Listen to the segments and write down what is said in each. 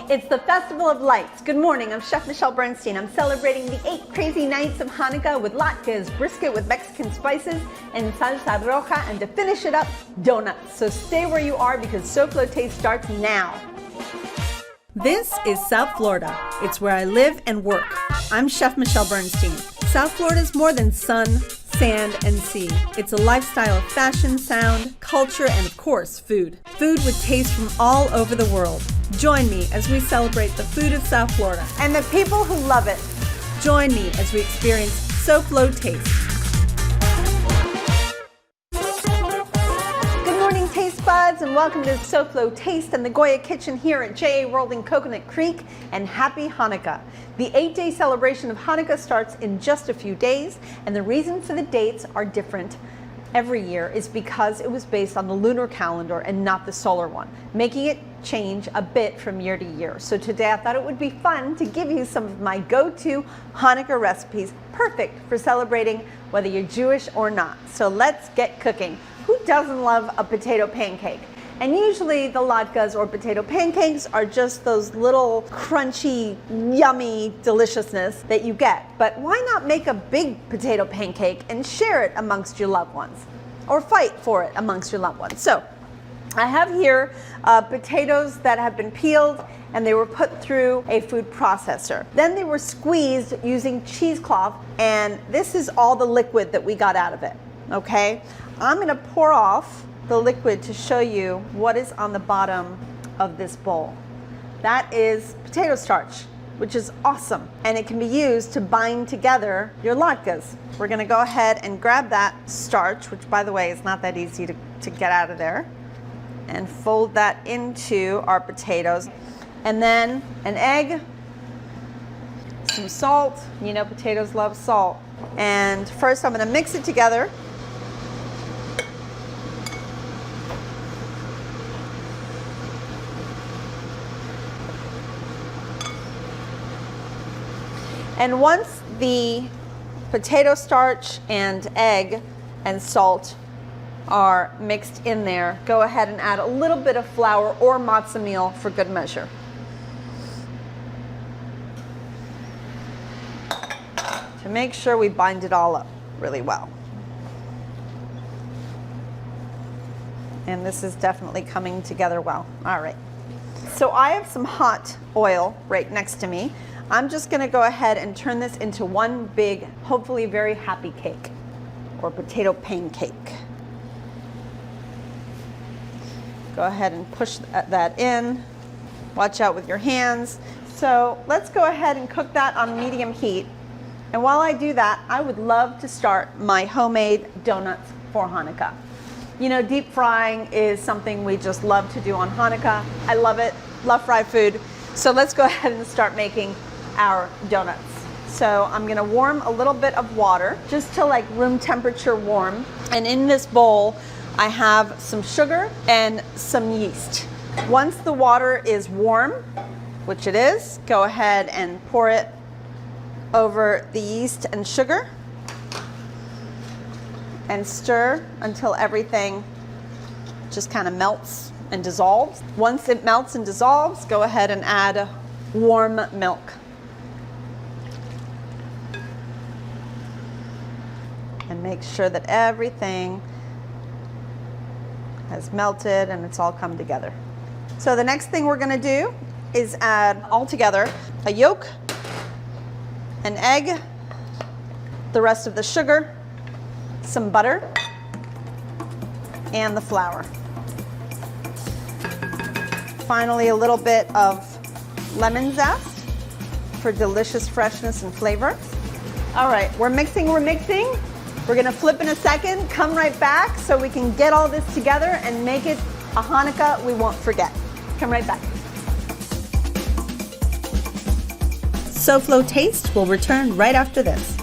It's the Festival of Lights. Good morning, I'm Chef Michelle Bernstein. I'm celebrating the 8 crazy nights of Hanukkah with latkes, brisket with Mexican spices, and salsa roja, and to finish it up, donuts. So stay where you are because SoFlo Taste starts now. This is South Florida. It's where I live and work. I'm Chef Michelle Bernstein. South Florida is more than sun, sand, and sea. It's a lifestyle of fashion, sound, culture, and of course, food. Food with taste from all over the world. Join me as we celebrate the food of South Florida And the people who love it. Join me as we experience SoFlo Taste. Good morning, Taste Buds, and welcome to SoFlo Taste and the Goya Kitchen here at J.A. World in Coconut Creek, and happy Hanukkah. The 8-day celebration of Hanukkah starts in just a few days, and the reason for the dates are different every year is because it was based on the lunar calendar and not the solar one, making it change a bit from year to year. So today I thought it would be fun to give you some of my go-to Hanukkah recipes, perfect for celebrating whether you're Jewish or not. So let's get cooking. Who doesn't love a potato pancake? And usually the latkes or potato pancakes are just those little crunchy, yummy deliciousness that you get. But why not make a big potato pancake and share it amongst your loved ones? Or fight for it amongst your loved ones. So I have here potatoes that have been peeled and they were put through a food processor. Then they were squeezed using cheesecloth, and this is all the liquid that we got out of it, okay? I'm gonna pour off the liquid to show you what is on the bottom of this bowl. That is potato starch, which is awesome, and it can be used to bind together your latkes. We're gonna go ahead and grab that starch, which by the way is not that easy to get out of there, and fold that into our potatoes. And then an egg, some salt, you know potatoes love salt. And first I'm gonna mix it together. And once the potato starch and egg and salt are mixed in there, go ahead and add a little bit of flour or matzah meal for good measure. To make sure we bind it all up really well. And this is definitely coming together well. All right. So I have some hot oil right next to me. I'm just gonna go ahead and turn this into one big, hopefully very happy cake, or potato pancake. Go ahead and push that in. Watch out with your hands. So let's go ahead and cook that on medium heat. And while I do that, I would love to start my homemade donuts for Hanukkah. You know, deep frying is something we just love to do on Hanukkah. I love it, love fried food. So let's go ahead and start making our donuts. So I'm gonna warm a little bit of water, just to like room temperature warm. And in this bowl, I have some sugar and some yeast. Once the water is warm, which it is, go ahead and pour it over the yeast and sugar and stir until everything just kind of melts and dissolves. Once it melts and dissolves, go ahead and add warm milk. And make sure that everything has melted and it's all come together. So the next thing we're gonna do is add all together a yolk, an egg, the rest of the sugar, some butter, and the flour. Finally, a little bit of lemon zest for delicious freshness and flavor. All right, we're mixing. We're gonna flip in a second, come right back so we can get all this together and make it a Hanukkah we won't forget. Come right back. SoFlo Taste will return right after this.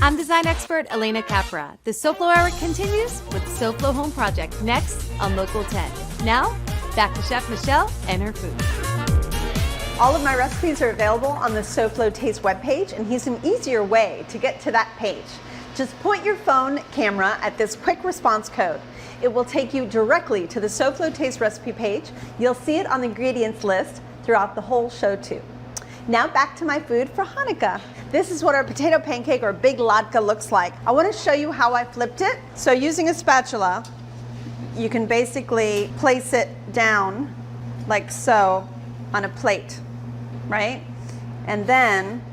I'm design expert Elena Capra. The SoFlo Hour continues with SoFlo Home Project next on Local 10. Now, back to Chef Michelle and her food. All of my recipes are available on the SoFlo Taste webpage, and here's an easier way to get to that page. Just point your phone camera at this quick response code. It will take you directly to the SoFlo Taste recipe page. You'll see it on the ingredients list throughout the whole show too. Now back to my food for Hanukkah. This is what our potato pancake or big latke looks like. I want to show you how I flipped it. So using a spatula, you can basically place it down like so on a plate, right? And then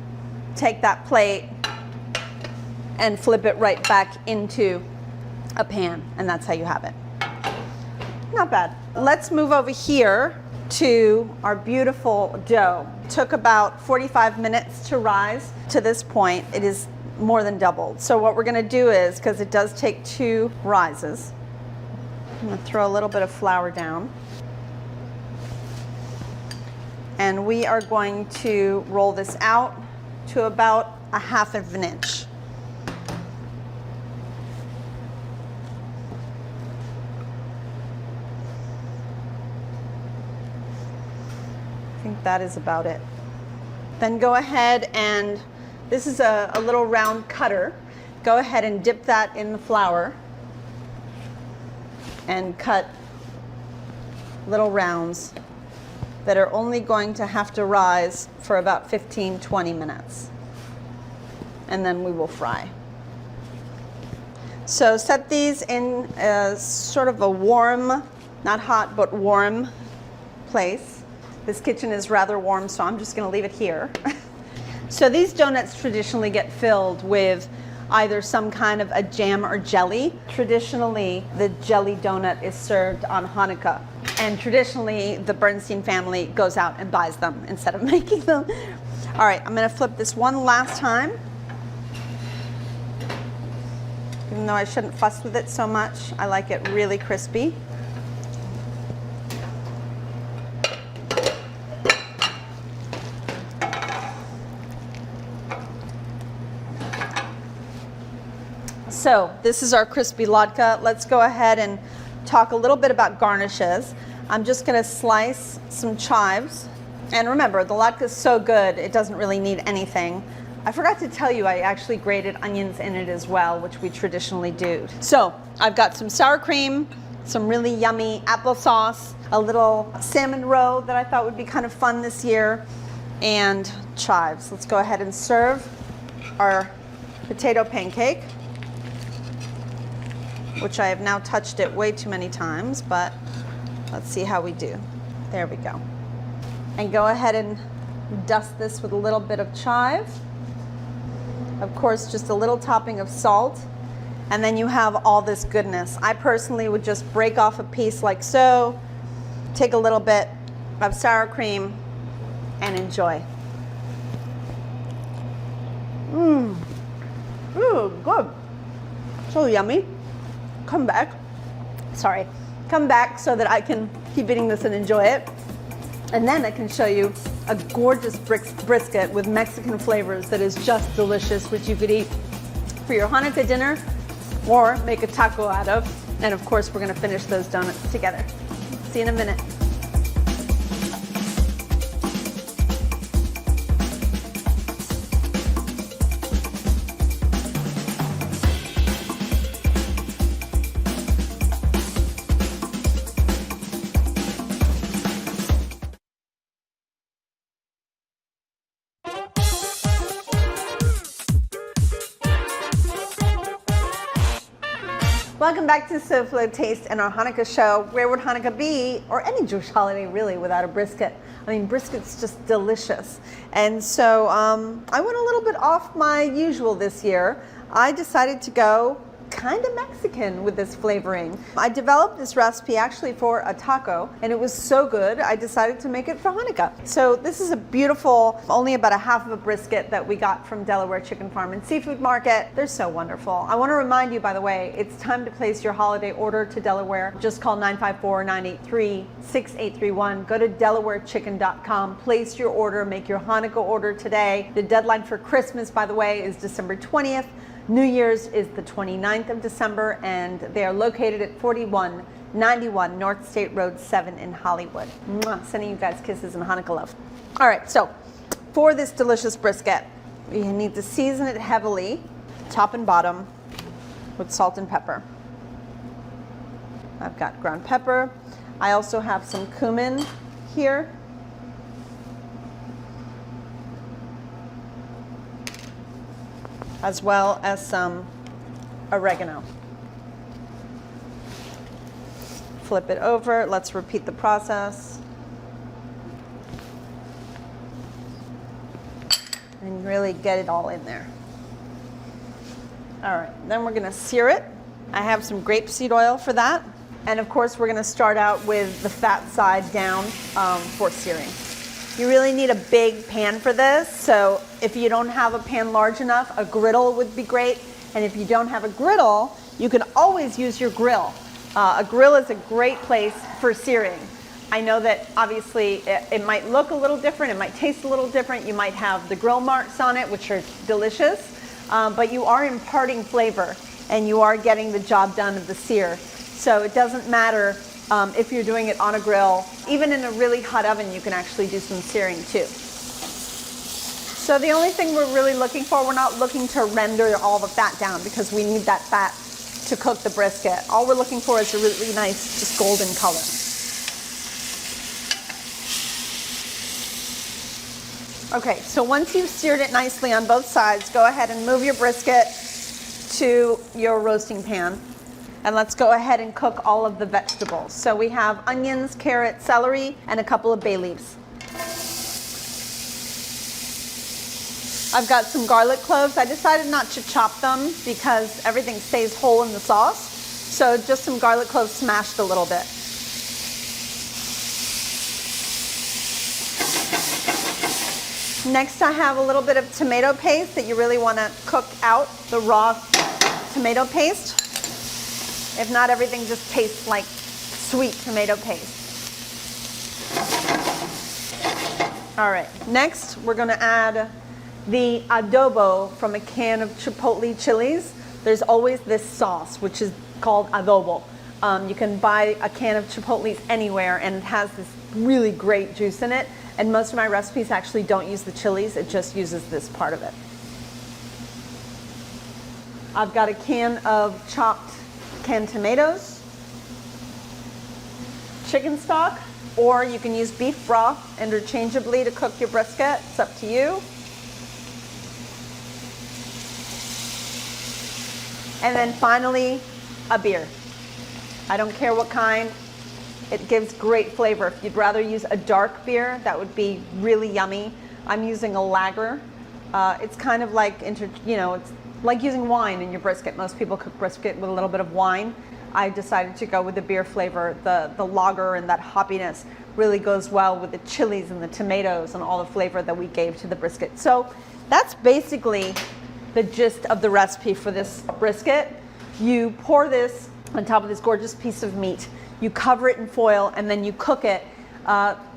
take that plate and flip it right back into a pan, and that's how you have it. Not bad. Let's move over here to our beautiful dough. It took about 45 minutes to rise to this point. It is more than doubled. So what we're gonna do is, because it does take 2 rises, I'm gonna throw a little bit of flour down. And we are going to roll this out to about 1/2 inch. I think that is about it. Then go ahead and, this is a little round cutter. Go ahead and dip that in the flour and cut little rounds that are only going to have to rise for about 15-20 minutes. And then we will fry. So set these in a sort of a warm, not hot, but warm place. This kitchen is rather warm, so I'm just gonna leave it here. So these donuts traditionally get filled with either some kind of a jam or jelly. Traditionally, the jelly donut is served on Hanukkah. And traditionally, the Bernstein family goes out and buys them instead of making them. All right, I'm gonna flip this one last time. Even though I shouldn't fuss with it so much, I like it really crispy. So this is our crispy latke. Let's go ahead and talk a little bit about garnishes. I'm just gonna slice some chives. And remember, the latke is so good, it doesn't really need anything. I forgot to tell you, I actually grated onions in it as well, which we traditionally do. So I've got some sour cream, some really yummy applesauce, a little salmon roe that I thought would be kind of fun this year, and chives. Let's go ahead and serve our potato pancake, which I have now touched it way too many times, but let's see how we do. There we go. And go ahead and dust this with a little bit of chive. Of course, just a little topping of salt. And then you have all this goodness. I personally would just break off a piece like so, take a little bit of sour cream, and enjoy. Ooh, good. So yummy. Come back so that I can keep eating this and enjoy it. And then I can show you a gorgeous brisket with Mexican flavors that is just delicious, which you could eat for your Hanukkah dinner or make a taco out of. And of course, we're gonna finish those donuts together. See you in a minute. Welcome back to SoFlo Taste and our Hanukkah show. Where would Hanukkah be, or any Jewish holiday really, without a brisket? I mean, brisket's just delicious. And so I went a little bit off my usual this year. I decided to go kind of Mexican with this flavoring. I developed this recipe actually for a taco, and it was so good I decided to make it for Hanukkah. So this is a beautiful, only about a half of a brisket that we got from Delaware Chicken Farm and Seafood Market. They're so wonderful. I want to remind you, by the way, it's time to place your holiday order to Delaware. Just call 954-983-6831. Go to delawarechicken.com, place your order, make your Hanukkah order today. The deadline for Christmas, by the way, is December 20th. New Year's is the 29th of December, and they are located at 4191 North State Road 7 in Hollywood. Mwah. Sending you guys kisses and Hanukkah love. All right, so for this delicious brisket, you need to season it heavily, top and bottom, with salt and pepper. I've got ground pepper. I also have some cumin here. As well as some oregano. Flip it over. Let's repeat the process. And really get it all in there. All right, then we're gonna sear it. I have some grapeseed oil for that. And of course, we're gonna start out with the fat side down for searing. You really need a big pan for this, so if you don't have a pan large enough, a griddle would be great. And if you don't have a griddle, you can always use your grill. A grill is a great place for searing. I know that obviously it might look a little different, it might taste a little different, you might have the grill marks on it, which are delicious, but you are imparting flavor and you are getting the job done of the sear. So it doesn't matter if you're doing it on a grill. Even in a really hot oven, you can actually do some searing too. So the only thing we're really looking for, we're not looking to render all the fat down because we need that fat to cook the brisket. All we're looking for is a really nice, just golden color. Okay, so once you've seared it nicely on both sides, go ahead and move your brisket to your roasting pan. And let's go ahead and cook all of the vegetables. So we have onions, carrots, celery, and a couple of bay leaves. I've got some garlic cloves. I decided not to chop them because everything stays whole in the sauce. So just some garlic cloves smashed a little bit. Next, I have a little bit of tomato paste that you really want to cook out, the raw tomato paste. If not, everything just tastes like sweet tomato paste. All right, next we're gonna add the adobo from a can of chipotle chilies. There's always this sauce, which is called adobo. You can buy a can of chipotles anywhere and it has this really great juice in it. And most of my recipes actually don't use the chilies, it just uses this part of it. I've got a can of chopped canned tomatoes, chicken stock, or you can use beef broth interchangeably to cook your brisket. It's up to you. And then finally, a beer. I don't care what kind. It gives great flavor. If you'd rather use a dark beer, that would be really yummy. I'm using a lager. It's kind of like, it's like using wine in your brisket. Most people cook brisket with a little bit of wine. I decided to go with the beer flavor. The lager and that hoppiness really goes well with the chilies and the tomatoes and all the flavor that we gave to the brisket. So that's basically the gist of the recipe for this brisket. You pour this on top of this gorgeous piece of meat. You cover it in foil and then you cook it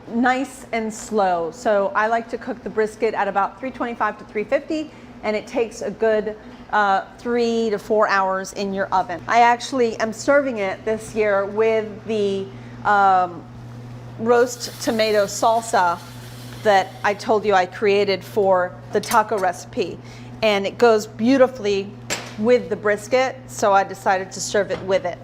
nice and slow. So I like to cook the brisket at about 325 to 350, and it takes a good 3 to 4 hours in your oven. I actually am serving it this year with the roast tomato salsa that I told you I created for the taco recipe. And it goes beautifully with the brisket, so I decided to serve it with it.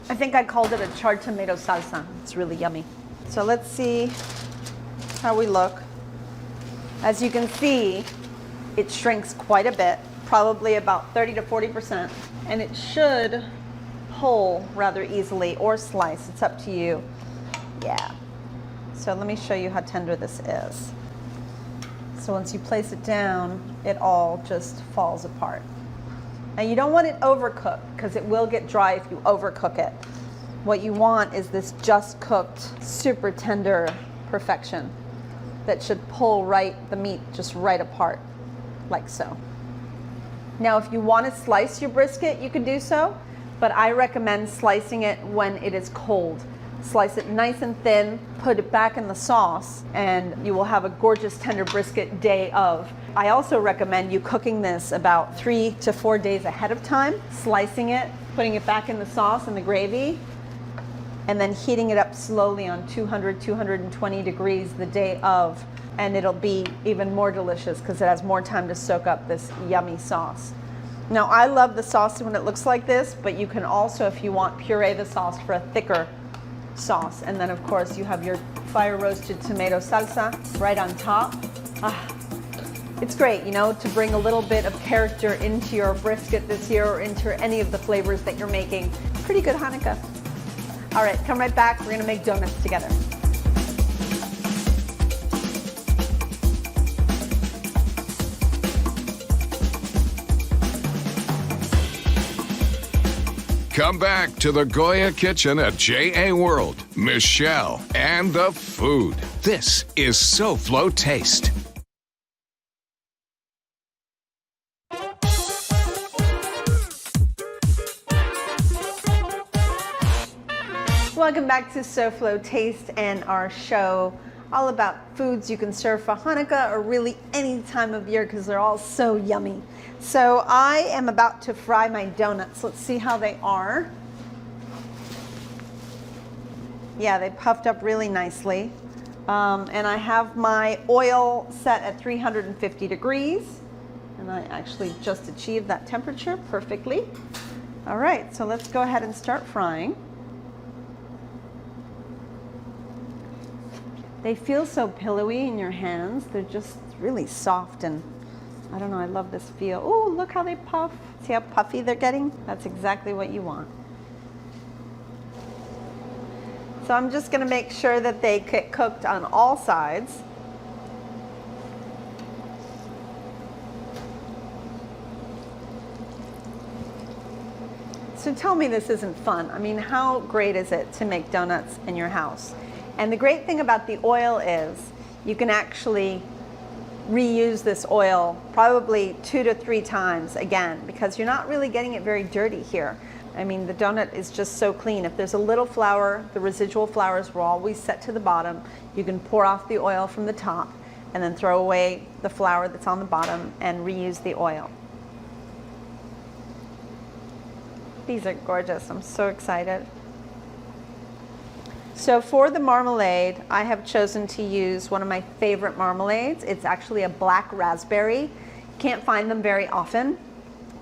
I think I called it a charred tomato salsa. It's really yummy. So let's see how we look. As you can see, it shrinks quite a bit, probably about 30 to 40%, and it should pull rather easily or slice. It's up to you. Yeah. So let me show you how tender this is. So once you place it down, it all just falls apart. Now you don't want it overcooked because it will get dry if you overcook it. What you want is this just cooked, super tender perfection that should pull the meat just right apart, like so. Now if you want to slice your brisket, you can do so, but I recommend slicing it when it is cold. Slice it nice and thin, put it back in the sauce, and you will have a gorgeous tender brisket day of. I also recommend you cooking this about 3 to 4 days ahead of time, slicing it, putting it back in the sauce and the gravy, and then heating it up slowly on 200, 220 degrees the day of, and it'll be even more delicious because it has more time to soak up this yummy sauce. Now, I love the sauce when it looks like this, but you can also, if you want, puree the sauce for a thicker sauce. And then, of course, you have your fire roasted tomato salsa right on top. It's great, you know, to bring a little bit of character into your brisket this year or into any of the flavors that you're making. Pretty good Hanukkah. All right, come right back. We're going to make donuts together. Come back to the Goya Kitchen at J.A. World, Michelle, and the food. This is SoFlo Taste. Welcome back to SoFlo Taste and our show all about foods you can serve for Hanukkah or really any time of year because they're all so yummy. So I am about to fry my donuts. Let's see how they are. Yeah, they puffed up really nicely. And I have my oil set at 350 degrees. And I actually just achieved that temperature perfectly. All right, so let's go ahead and start frying. They feel so pillowy in your hands. They're just really soft and I don't know, I love this feel. Oh, look how they puff. See how puffy they're getting? That's exactly what you want. So I'm just gonna make sure that they get cooked on all sides. So tell me this isn't fun. I mean, how great is it to make donuts in your house? And the great thing about the oil is you can actually reuse this oil probably 2 to 3 times again because you're not really getting it very dirty here. I mean, the donut is just so clean. If there's a little flour, the residual flours will always set to the bottom. You can pour off the oil from the top and then throw away the flour that's on the bottom and reuse the oil. These are gorgeous. I'm so excited. So for the marmalade, I have chosen to use one of my favorite marmalades. It's actually a black raspberry. Can't find them very often,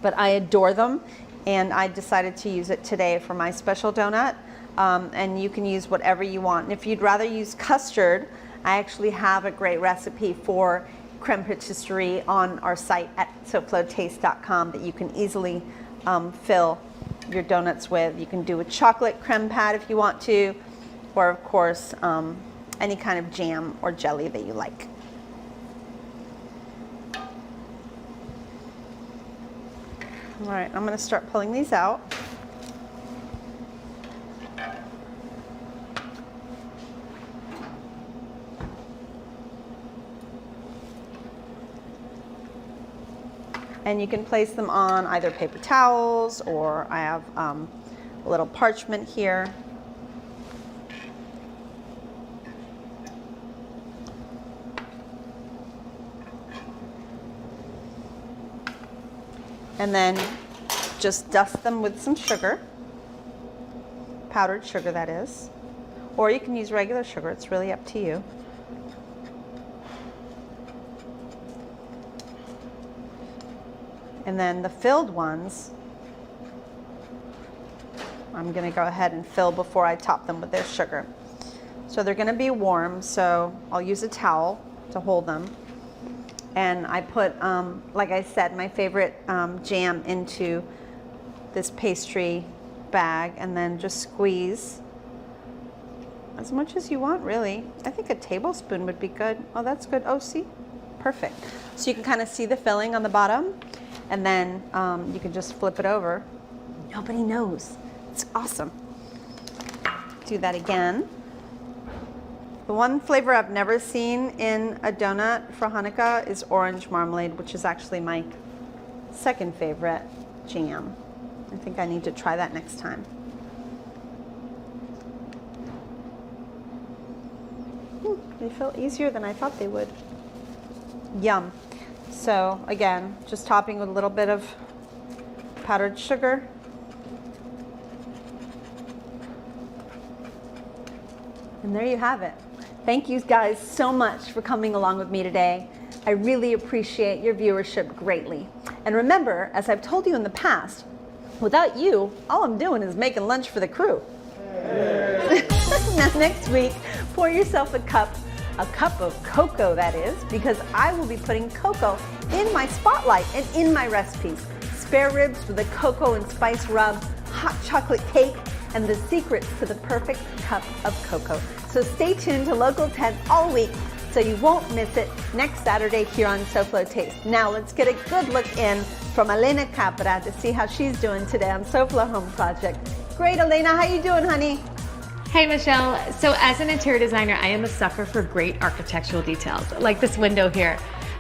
but I adore them. And I decided to use it today for my special donut. And you can use whatever you want. And if you'd rather use custard, I actually have a great recipe for creme patisserie on our site at soflotaste.com that you can easily fill your donuts with. You can do a chocolate creme pad if you want to, or of course, any kind of jam or jelly that you like. All right, I'm gonna start pulling these out. And you can place them on either paper towels or I have a little parchment here. And then just dust them with some sugar, powdered sugar that is, or you can use regular sugar, it's really up to you. And then the filled ones, I'm gonna go ahead and fill before I top them with their sugar. So they're gonna be warm, so I'll use a towel to hold them. And I put, like I said, my favorite jam into this pastry bag and then just squeeze as much as you want, really. I think a tablespoon would be good. Oh, that's good. Oh, see? Perfect. So you can kind of see the filling on the bottom and then you can just flip it over. Nobody knows. It's awesome. Do that again. The one flavor I've never seen in a donut for Hanukkah is orange marmalade, which is actually my second favorite jam. I think I need to try that next time. They feel easier than I thought they would. Yum. So again, just topping with a little bit of powdered sugar. And there you have it. Thank you guys so much for coming along with me today. I really appreciate your viewership greatly. And remember, as I've told you in the past, without you, all I'm doing is making lunch for the crew. Now next week, pour yourself a cup of cocoa, that is, because I will be putting cocoa in my spotlight and in my recipes. Spare ribs with a cocoa and spice rub, hot chocolate cake, and the secrets to the perfect cup of cocoa. So stay tuned to Local 10 all week so you won't miss it next Saturday here on SoFlo Taste. Now let's get a good look in from Elena Capra to see how she's doing today on SoFlo Home Project. Great, Elena, how you doing, honey? Hey Michelle, so as an interior designer, I am a sucker for great architectural details, like this window here.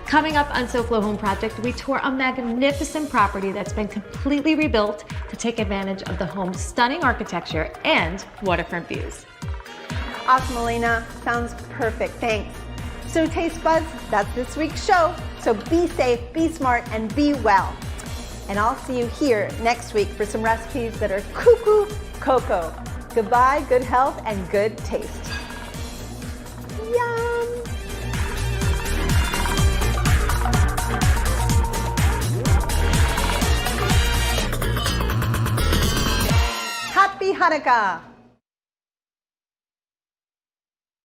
Coming up on SoFlo Home Project, we tour a magnificent property that's been completely rebuilt to take advantage of the home's stunning architecture and waterfront views. Awesome, Elena. Sounds perfect. Thanks. So, Taste Buds, that's this week's show. So be safe, be smart, and be well. And I'll see you here next week for some recipes that are cuckoo cocoa. Goodbye, good health, and good taste. Yum! Happy Hanukkah!